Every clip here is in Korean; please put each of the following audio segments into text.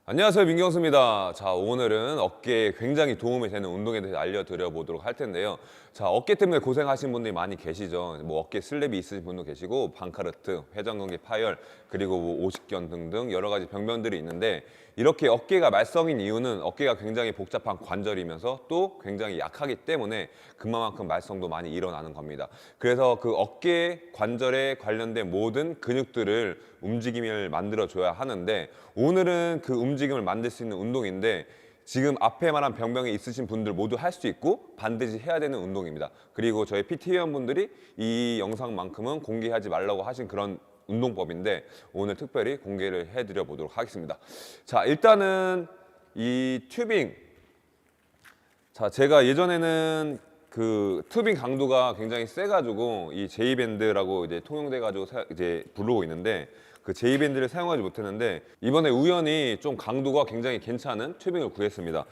안녕하세요, 민경수입니다. 자, 오늘은 어깨에 굉장히 도움이 되는 운동에 대해서 알려드려 보도록 할 텐데요. 자, 어깨 때문에 고생하신 분들이 많이 계시죠. 뭐 어깨 슬랩이 있으신 분도 계시고, 방카르트, 회전근개 파열, 그리고 뭐 오십견 등등 여러 가지 병변들이 있는데, 이렇게 어깨가 말썽인 이유는 어깨가 굉장히 복잡한 관절이면서 또 굉장히 약하기 때문에 그만큼 말썽도 많이 일어나는 겁니다. 그래서 그 어깨 관절에 관련된 모든 근육들을 움직임을 만들어줘야 하는데, 오늘은 그 움직임을 만들 수 있는 운동인데, 지금 앞에 말한 병명이 있으신 분들 모두 할 수 있고 반드시 해야 되는 운동입니다. 그리고 저희 PT 회원분들이 이 영상만큼은 공개하지 말라고 하신 그런 운동법인데, 오늘 특별히 공개를 해드려 보도록 하겠습니다. 자, 일단은 이 튜빙, 자, 제가 예전에는 그 튜빙 강도가 굉장히 세가지고 이 제이밴드라고 이제 통용돼가지고 이제 부르고 있는데, 그 제이밴드를 사용하지 못했는데 이번에 우연히 좀 강도가 굉장히 괜찮은 튜빙을 구했습니다.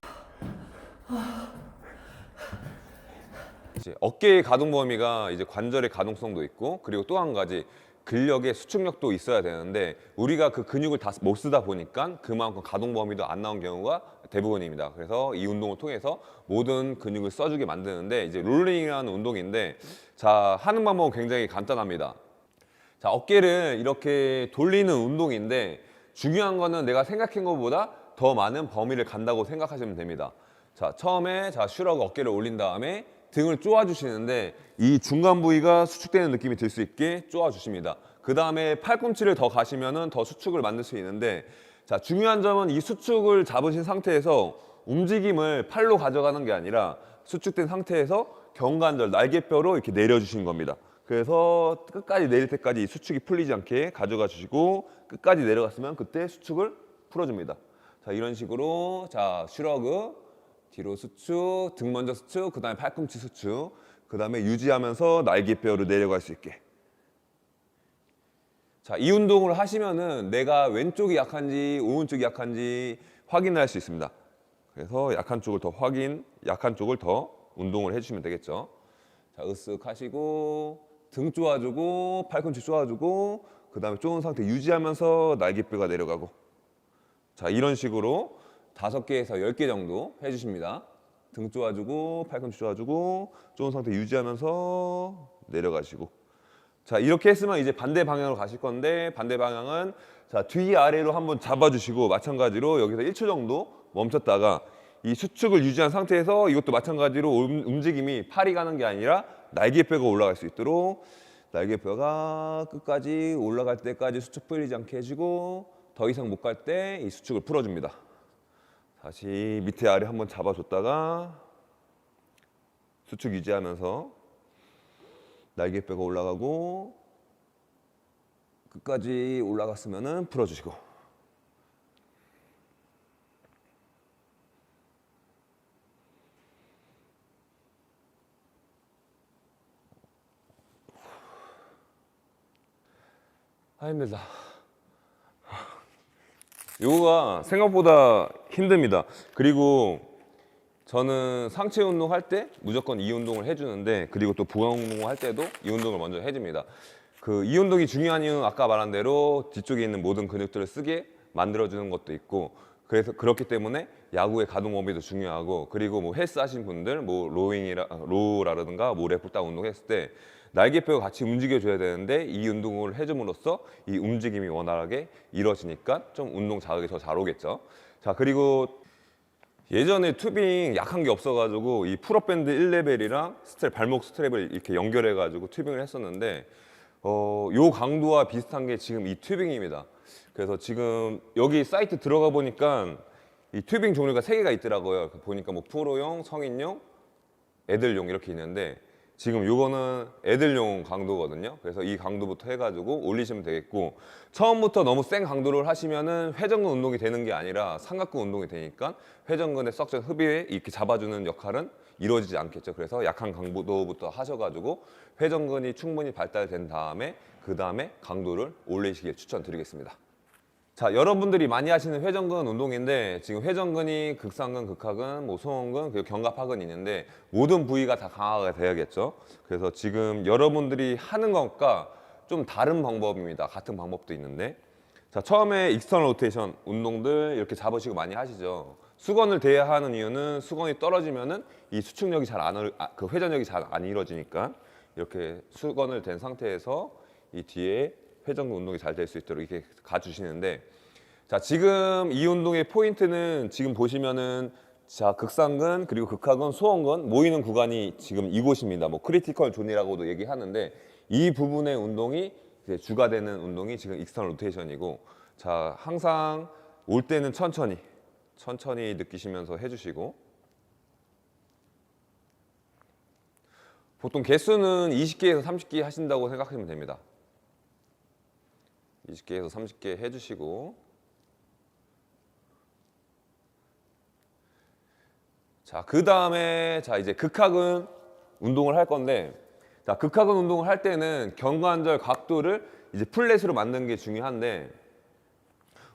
이제 어깨의 가동 범위가 이제 관절의 가동성도 있고, 그리고 또 한 가지 근력의 수축력도 있어야 되는데, 우리가 그 근육을 다 못 쓰다 보니까 그만큼 가동 범위도 안 나온 경우가 대부분입니다. 그래서 이 운동을 통해서 모든 근육을 써주게 만드는데, 이제 롤링이라는 운동인데, 자, 하는 방법은 굉장히 간단합니다. 자, 어깨를 이렇게 돌리는 운동인데, 중요한 거는 내가 생각한 것보다 더 많은 범위를 간다고 생각하시면 됩니다. 자, 처음에 슈러가 어깨를 올린 다음에 등을 쪼아 주시는데, 이 중간 부위가 수축되는 느낌이 들 수 있게 쪼아 주십니다. 그 다음에 팔꿈치를 더 가시면은 더 수축을 만들 수 있는데, 자, 중요한 점은 이 수축을 잡으신 상태에서 움직임을 팔로 가져가는 게 아니라 수축된 상태에서 경관절, 날개뼈로 이렇게 내려주시는 겁니다. 그래서 끝까지 내릴 때까지 이 수축이 풀리지 않게 가져가 주시고, 끝까지 내려갔으면 그때 수축을 풀어줍니다. 자, 이런 식으로, 자, 슈러그 뒤로 수축, 등 먼저 수축, 그 다음에 팔꿈치 수축, 그 다음에 유지하면서 날개뼈로 내려갈 수 있게. 자, 이 운동을 하시면은 내가 왼쪽이 약한지 오른쪽이 약한지 확인할 수 있습니다. 그래서 약한 쪽을 더 약한 쪽을 더 운동을 해주시면 되겠죠. 자, 으쓱 하시고 등 쪼아주고 팔꿈치 쪼아주고, 그 다음에 쪼은 상태 유지하면서 날개뼈가 내려가고. 자, 이런 식으로 5개에서 10개 정도 해주십니다. 등 쪼아주고 팔꿈치 쪼아주고 쪼은 상태 유지하면서 내려가시고. 자, 이렇게 했으면 이제 반대 방향으로 가실 건데, 반대 방향은 자, 뒤 아래로 한번 잡아주시고, 마찬가지로 여기서 1초 정도 멈췄다가 이 수축을 유지한 상태에서 이것도 마찬가지로 움직임이 팔이 가는 게 아니라 날개뼈가 올라갈 수 있도록, 날개뼈가 끝까지 올라갈 때까지 수축 풀리지 않게 해주고, 더 이상 못 갈 때 이 수축을 풀어줍니다. 다시 밑에 아래 한번 잡아줬다가 수축 유지하면서 날개뼈가 올라가고, 끝까지 올라갔으면 풀어주시고. 아, 힘들다. 요거가 생각보다 힘듭니다. 그리고 저는 상체 운동 할 때 무조건 이 운동을 해주는데, 그리고 또 부강 운동 할 때도 이 운동을 먼저 해줍니다. 그 이 운동이 중요한 이유는 아까 말한 대로 뒤쪽에 있는 모든 근육들을 쓰게 만들어주는 것도 있고, 그래서 그렇기 때문에 야구의 가동 범위도 중요하고, 그리고 뭐 헬스 하신 분들 뭐 로우라든가 뭐 랩풀다운 운동했을 때 날개뼈가 같이 움직여줘야 되는데, 이 운동을 해줌으로써 이 움직임이 원활하게 이루어지니까 좀 운동 자극이 더 잘 오겠죠. 자, 그리고 예전에 튜빙 약한 게 없어가지고 이 풀업밴드 1레벨이랑 발목 스트랩을 이렇게 연결해가지고 튜빙을 했었는데, 요 강도와 비슷한 게 지금 이 튜빙입니다. 그래서 지금 여기 사이트 들어가 보니까 이 튜빙 종류가 3개가 있더라고요. 보니까 뭐 프로용, 성인용, 애들용 이렇게 있는데, 지금 요거는 애들용 강도거든요. 그래서 이 강도부터 해가지고 올리시면 되겠고, 처음부터 너무 센 강도를 하시면은 회전근 운동이 되는 게 아니라 삼각근 운동이 되니까 회전근의 썩전 흡입에 이렇게 잡아주는 역할은 이루어지지 않겠죠. 그래서 약한 강도부터 하셔가지고 회전근이 충분히 발달된 다음에 그 다음에 강도를 올리시길 추천드리겠습니다. 자, 여러분들이 많이 하시는 회전근 운동인데, 지금 회전근이 극상근, 극하근, 뭐 소원근, 그리고 견갑하근이 있는데 모든 부위가 다 강화가 돼야겠죠. 그래서 지금 여러분들이 하는 것과 좀 다른 방법입니다. 같은 방법도 있는데, 자, 처음에 익스터널 로테이션 운동들 이렇게 잡으시고 많이 하시죠. 수건을 대야 하는 이유는 수건이 떨어지면은 이 수축력이 그 회전력이 잘 안 이루어지니까 이렇게 수건을 댄 상태에서 이 뒤에 회전 운동이 잘 될 수 있도록 이렇게 가주시는데, 자, 지금 이 운동의 포인트는 지금 보시면은 자, 극상근 그리고 극하근, 소원근 모이는 구간이 지금 이곳입니다. 뭐 크리티컬 존이라고도 얘기하는데 이 부분의 운동이 이제 주가 되는 운동이 지금 익스터널 로테이션이고, 자, 항상 올 때는 천천히 느끼시면서 해주시고, 보통 개수는 20개에서 30개 하신다고 생각하시면 됩니다. 20개에서 30개 해주시고, 자, 그 다음에 자, 이제 극하근 운동을 할 건데, 자, 극하근 운동을 할 때는 경관절 각도를 이제 플랫으로 만드는 게 중요한데,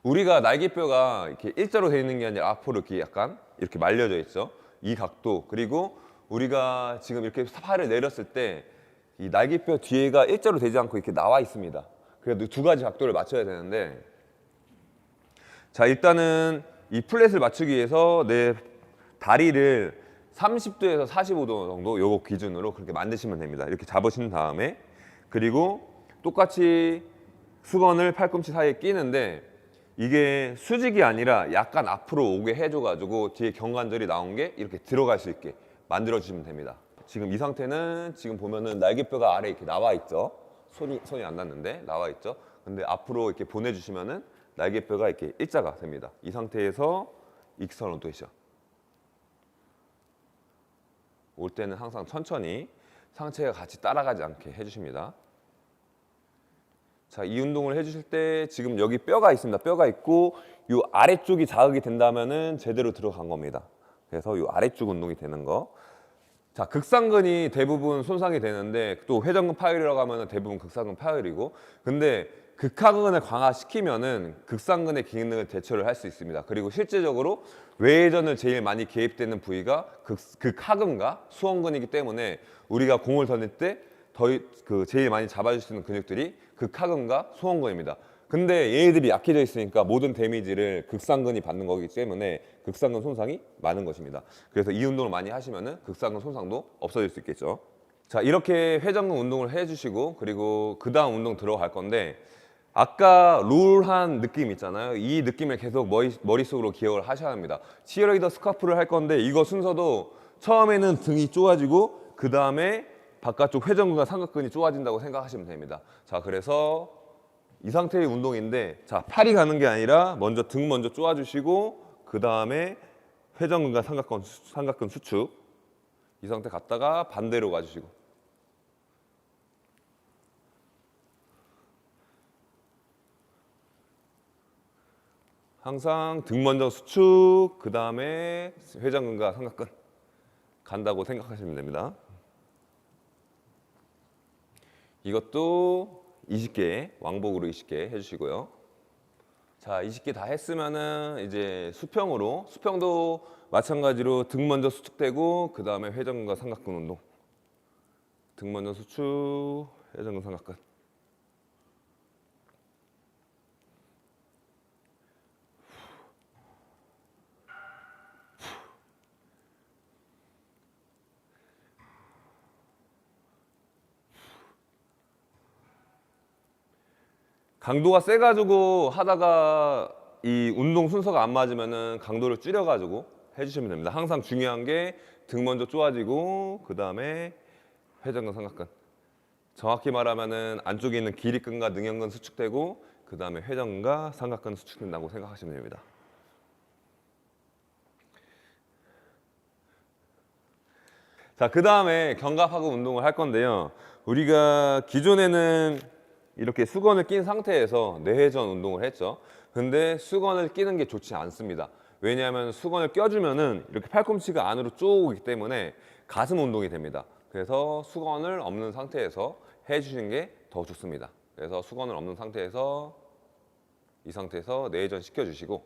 우리가 날개뼈가 이렇게 일자로 되어 있는 게 아니라 앞으로 이렇게 약간 이렇게 말려져 있죠. 이 각도, 그리고 우리가 지금 이렇게 팔을 내렸을 때 이 날개뼈 뒤에가 일자로 되지 않고 이렇게 나와 있습니다. 그래도 두 가지 각도를 맞춰야 되는데, 자, 일단은 이 플랫을 맞추기 위해서 내 다리를 30도에서 45도 정도 요거 기준으로 그렇게 만드시면 됩니다. 이렇게 잡으신 다음에, 그리고 똑같이 수건을 팔꿈치 사이에 끼는데 이게 수직이 아니라 약간 앞으로 오게 해줘가지고 뒤에 경관절이 나온 게 이렇게 들어갈 수 있게 만들어 주시면 됩니다. 지금 이 상태는 지금 보면은 날개뼈가 아래 이렇게 나와 있죠. 손이 안 닿는데 나와 있죠. 근데 앞으로 이렇게 보내주시면은 날개뼈가 이렇게 일자가 됩니다. 이 상태에서 익스터널 로테이션. 올 때는 항상 천천히 상체가 같이 따라가지 않게 해주십니다. 자, 이 운동을 해주실 때 지금 여기 뼈가 있습니다. 뼈가 있고 이 아래쪽이 자극이 된다면은 제대로 들어간 겁니다. 그래서 이 아래쪽 운동이 되는 거. 자, 극상근이 대부분 손상이 되는데 또 회전근 파열이라고 하면은 대부분 극상근 파열이고, 근데 극하근을 강화시키면은 극상근의 기능을 대처를 할 수 있습니다. 그리고 실제적으로 외회전을 제일 많이 개입되는 부위가 극하근과 수원근이기 때문에 우리가 공을 던질 때 제일 많이 잡아줄 수 있는 근육들이 극하근과 소원근입니다. 근데 얘네들이 약해져 있으니까 모든 데미지를 극상근이 받는 거기 때문에 극상근 손상이 많은 것입니다. 그래서 이 운동을 많이 하시면은 극상근 손상도 없어질 수 있겠죠. 자, 이렇게 회전근 운동을 해주시고, 그리고 그 다음 운동 들어갈 건데, 아까 롤한 느낌 있잖아요. 이 느낌을 계속 머릿속으로 기억을 하셔야 합니다. 치어리더 스카프를 할 건데 이거 순서도 처음에는 등이 좁아지고 그 다음에 바깥쪽 회전근과 삼각근이 좁아진다고 생각하시면 됩니다. 자, 그래서 이 상태의 운동인데, 자, 팔이 가는 게 아니라 먼저 등 먼저 쪼아주시고 그 다음에 회전근과 삼각근 수축, 이 상태 갔다가 반대로 가주시고, 항상 등 먼저 수축, 그 다음에 회전근과 삼각근 간다고 생각하시면 됩니다. 이것도 20개, 왕복으로 20개 해주시고요. 자, 20개 다 했으면은 이제 수평도 마찬가지로 등 먼저 수축되고 그 다음에 회전근과 삼각근 운동. 등 먼저 수축, 회전근 삼각근. 강도가 세가지고 하다가 이 운동 순서가 안 맞으면은 강도를 줄여가지고 해주시면 됩니다. 항상 중요한 게 등 먼저 쪼아지고 그 다음에 회전근 삼각근. 정확히 말하면은 안쪽에 있는 길이근과 능형근 수축되고 그 다음에 회전근과 삼각근 수축된다고 생각하시면 됩니다. 자, 그 다음에 견갑하고 운동을 할 건데요. 우리가 기존에는 이렇게 수건을 낀 상태에서 내회전 운동을 했죠. 근데 수건을 끼는 게 좋지 않습니다. 왜냐하면 수건을 껴주면은 이렇게 팔꿈치가 안으로 쭉 오기 때문에 가슴 운동이 됩니다. 그래서 수건을 없는 상태에서 해주시는 게 더 좋습니다. 그래서 수건을 없는 상태에서 이 상태에서 내회전 시켜주시고,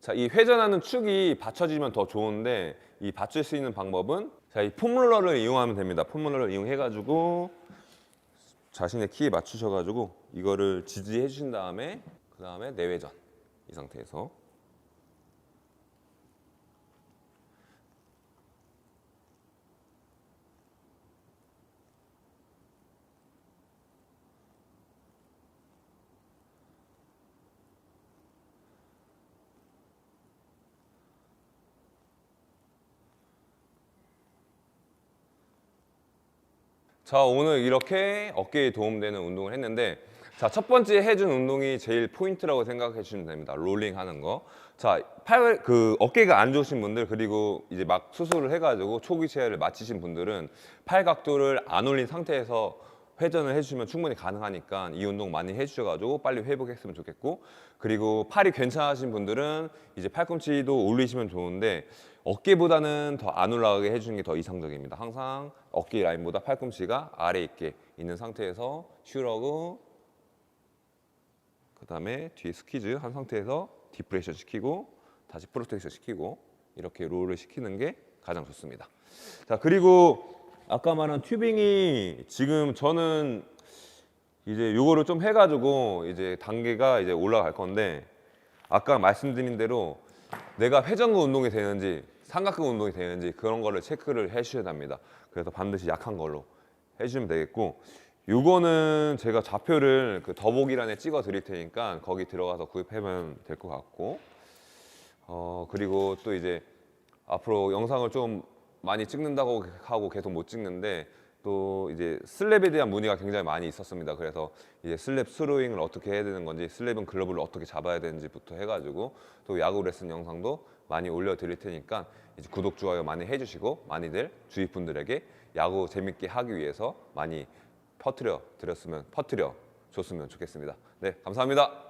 자, 이 회전하는 축이 받쳐지면 더 좋은데 이 받칠 수 있는 방법은 자, 이 폼롤러를 이용하면 됩니다. 폼롤러를 이용해가지고 자신의 키에 맞추셔가지고 이거를 지지해 주신 다음에 그 다음에 내외전 이 상태에서 자, 오늘 이렇게 어깨에 도움되는 운동을 했는데 자, 첫 번째 해준 운동이 제일 포인트라고 생각해 주시면 됩니다. 롤링 하는 거. 자, 어깨가 안 좋으신 분들 그리고 이제 막 수술을 해가지고 초기 체열을 마치신 분들은 팔 각도를 안 올린 상태에서 회전을 해주시면 충분히 가능하니까 이 운동 많이 해주셔가지고 빨리 회복했으면 좋겠고 그리고 팔이 괜찮으신 분들은 이제 팔꿈치도 올리시면 좋은데 어깨보다는 더 안 올라가게 해주는 게 더 이상적입니다. 항상 어깨 라인보다 팔꿈치가 아래 있게 있는 상태에서 슈러그 그 다음에 뒤에 스퀴즈 한 상태에서 디프레션 시키고 다시 프로텍션 시키고 이렇게 롤을 시키는 게 가장 좋습니다. 자, 그리고 아까 말한 튜빙이 지금 저는 이제 요거를 좀 해가지고 이제 단계가 이제 올라갈 건데 아까 말씀드린 대로 내가 회전근 운동이 되는지 삼각근 운동이 되는지 그런 거를 체크를 해주셔야 합니다. 그래서 반드시 약한 걸로 해주시면 되겠고 요거는 제가 좌표를 그 더보기란에 찍어 드릴 테니까 거기 들어가서 구입하면 될 것 같고 그리고 또 이제 앞으로 영상을 좀 많이 찍는다고 하고 계속 못 찍는데 또 이제 슬랩에 대한 문의가 굉장히 많이 있었습니다. 그래서 이제 슬랩 스로잉을 어떻게 해야 되는 건지 슬랩은 글러브를 어떻게 잡아야 되는지부터 해가지고 또 야구 레슨 영상도 많이 올려드릴 테니까 이제 구독 좋아요 많이 해주시고 많이들 주위 분들에게 야구 재밌게 하기 위해서 많이 퍼뜨려 줬으면 좋겠습니다. 네, 감사합니다.